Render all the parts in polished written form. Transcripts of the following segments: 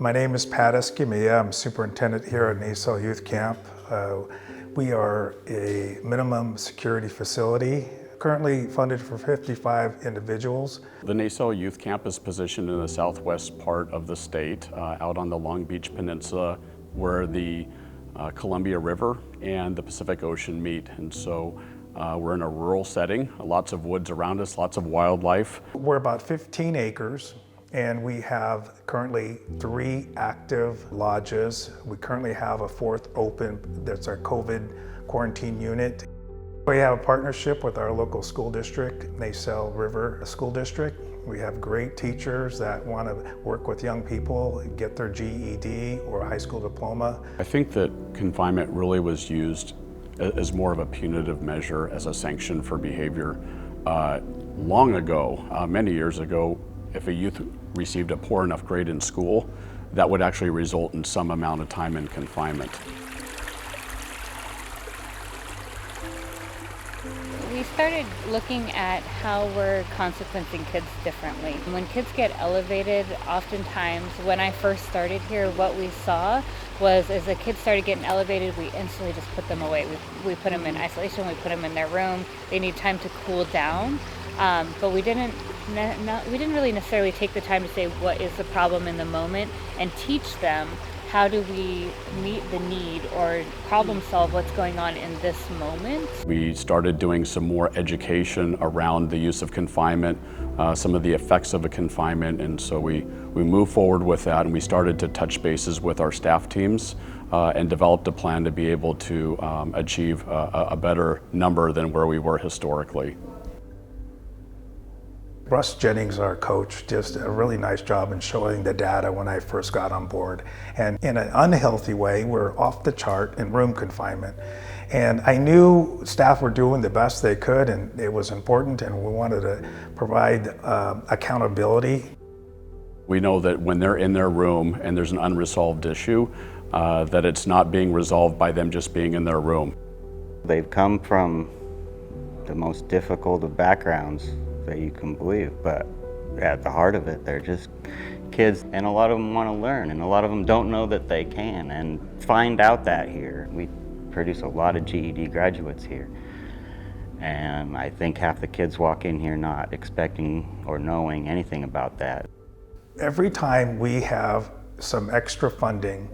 My name is Pat Escamilla. I'm superintendent here at Naselle Youth Camp. We are a minimum security facility, currently funded for 55 individuals. The Naselle Youth Camp is positioned in the southwest part of the state, out on the Long Beach Peninsula, where the Columbia River and the Pacific Ocean meet. And so we're in a rural setting, lots of woods around us, lots of wildlife. We're about 15 acres. And we have currently 3 active lodges. We currently have a 4th open, that's our COVID quarantine unit. We have a partnership with our local school district, Naselle River School District. We have great teachers that want to work with young people, get their GED or a high school diploma. I think that confinement really was used as more of a punitive measure, as a sanction for behavior. Long ago, many years ago, if a youth received a poor enough grade in school, that would actually result in some amount of time in confinement. We started looking at how we're consequencing kids differently. When kids get elevated, oftentimes, when I first started here, what we saw was as the kids started getting elevated, we instantly just put them away. We put them in isolation, we put them in their room. They need time to cool down. But we didn't really necessarily take the time to say what is the problem in the moment and teach them how do we meet the need or problem solve what's going on in this moment. We started doing some more education around the use of confinement, some of the effects of a confinement, and so we moved forward with that, and we started to touch bases with our staff teams and developed a plan to be able to achieve a better number than where we were historically. Russ Jennings, our coach, did a really nice job in showing the data when I first got on board. And in an unhealthy way, we're off the chart in room confinement. And I knew staff were doing the best they could, and it was important, and we wanted to provide accountability. We know that when they're in their room and there's an unresolved issue, that it's not being resolved by them just being in their room. They've come from the most difficult of backgrounds that you can believe, but at the heart of it, they're just kids, and a lot of them want to learn, and a lot of them don't know that they can, and find out that here. We produce a lot of GED graduates here, and I think half the kids walk in here not expecting or knowing anything about that. Every time we have some extra funding,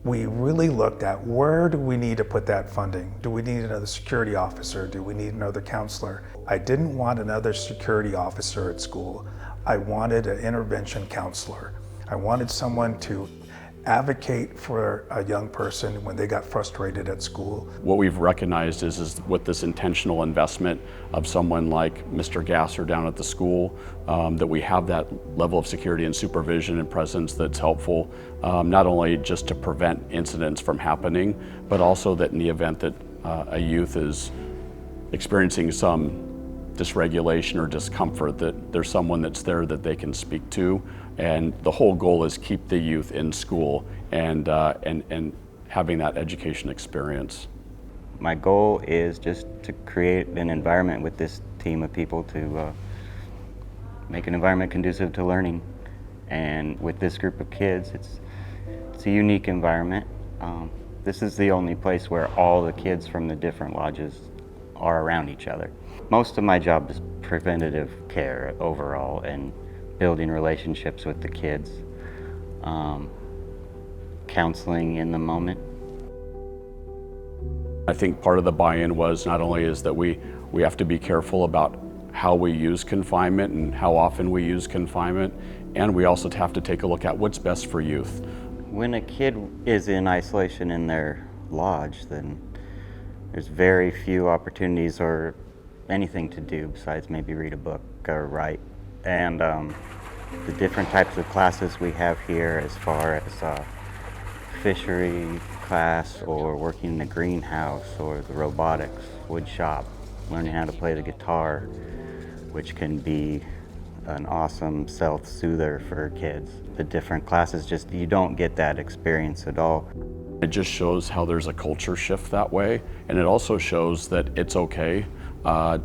we really looked at where do we need to put that funding? Do we need another security officer? Do we need another counselor? I didn't want another security officer at school. I wanted an intervention counselor. I wanted someone to advocate for a young person when they got frustrated at school. What we've recognized is with this intentional investment of someone like Mr. Gasser down at the school, that we have that level of security and supervision and presence that's helpful, not only just to prevent incidents from happening, but also that in the event that a youth is experiencing some dysregulation or discomfort, that there's someone that's there that they can speak to. And the whole goal is keep the youth in school and having that education experience. My goal is just to create an environment with this team of people to make an environment conducive to learning. And with this group of kids, it's a unique environment. This is the only place where all the kids from the different lodges are around each other. Most of my job is preventative care overall and building relationships with the kids, counseling in the moment. I think part of the buy-in was not only is that we have to be careful about how we use confinement and how often we use confinement, and we also have to take a look at what's best for youth. When a kid is in isolation in their lodge, then there's very few opportunities or anything to do besides maybe read a book or write. And the different types of classes we have here, as far as fishery class or working in the greenhouse or the robotics, wood shop, learning how to play the guitar, which can be an awesome self-soother for kids. The different classes, just you don't get that experience at all. It just shows how there's a culture shift that way, and it also shows that it's okay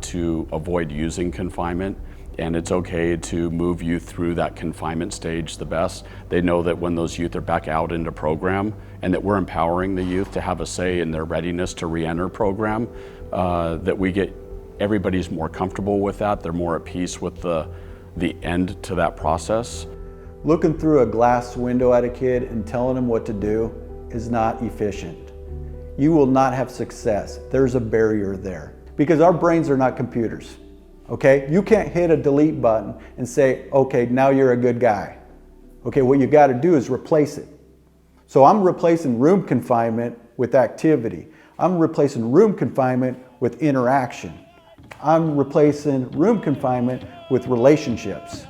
to avoid using confinement and it's okay to move youth through that confinement stage the best. They know that when those youth are back out into program, and that we're empowering the youth to have a say in their readiness to re-enter program, that we get everybody's more comfortable with that. They're more at peace with the end to that process. Looking through a glass window at a kid and telling them what to do is not efficient. You will not have success. There's a barrier there because our brains are not computers. Okay, you can't hit a delete button and say, okay, now you're a good guy. Okay, what you got to do is replace it. So I'm replacing room confinement with activity. I'm replacing room confinement with interaction. I'm replacing room confinement with relationships.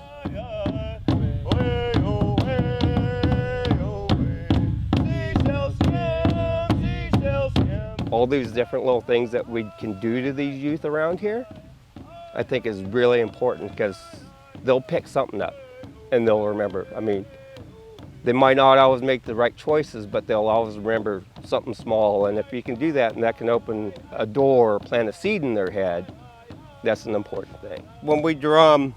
All these different little things that we can do to these youth around here, I think is really important because they'll pick something up and they'll remember. I mean, they might not always make the right choices, but they'll always remember something small. And if you can do that, and that can open a door or plant a seed in their head, that's an important thing. When we drum,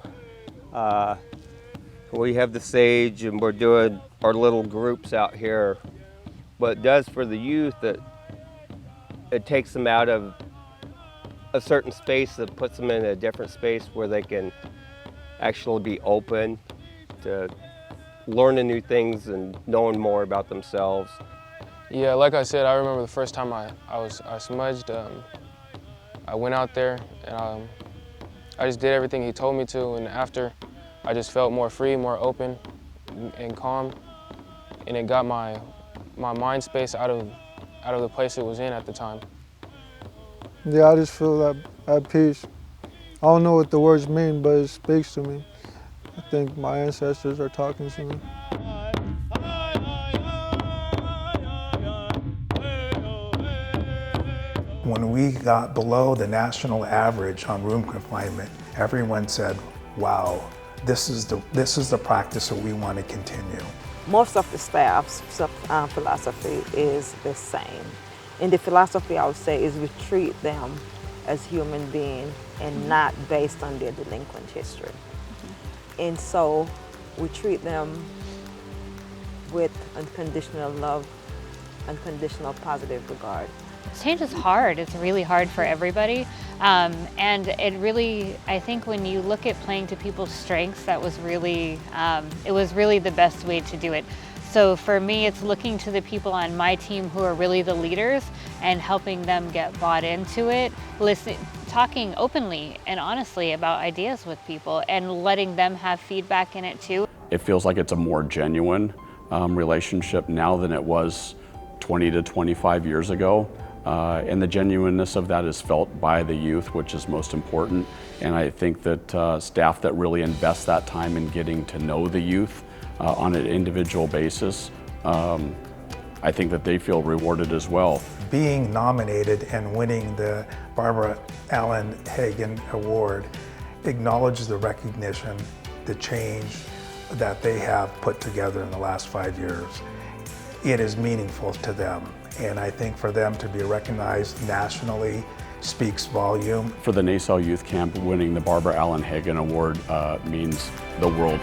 we have the sage and we're doing our little groups out here. What it does for the youth, that it takes them out of a certain space that puts them in a different space where they can actually be open to learning new things and knowing more about themselves. Yeah, like I said, I remember the first time I smudged. I went out there and I just did everything he told me to, and after I just felt more free, more open and calm, and it got my mind space out of the place it was in at the time. Yeah, I just feel that at peace. I don't know what the words mean, but it speaks to me. I think my ancestors are talking to me. When we got below the national average on room confinement, everyone said, wow, this is the practice that we want to continue. Most of the staff's philosophy is the same. And the philosophy, I would say, is we treat them as human beings and not based on their delinquent history. And so we treat them with unconditional love, unconditional positive regard. Change is hard. It's really hard for everybody. And it really, I think when you look at playing to people's strengths, that was really, it was really the best way to do it. So for me, it's looking to the people on my team who are really the leaders and helping them get bought into it, talking openly and honestly about ideas with people and letting them have feedback in it too. It feels like it's a more genuine relationship now than it was 20 to 25 years ago. And the genuineness of that is felt by the youth, which is most important. And I think that staff that really invest that time in getting to know the youth on an individual basis, I think that they feel rewarded as well. Being nominated and winning the Barbara Allen-Hagen Award acknowledges the recognition, the change that they have put together in the last 5 years. It is meaningful to them. And I think for them to be recognized nationally speaks volume. For the Naselle Youth Camp, winning the Barbara Allen-Hagen Award means the world.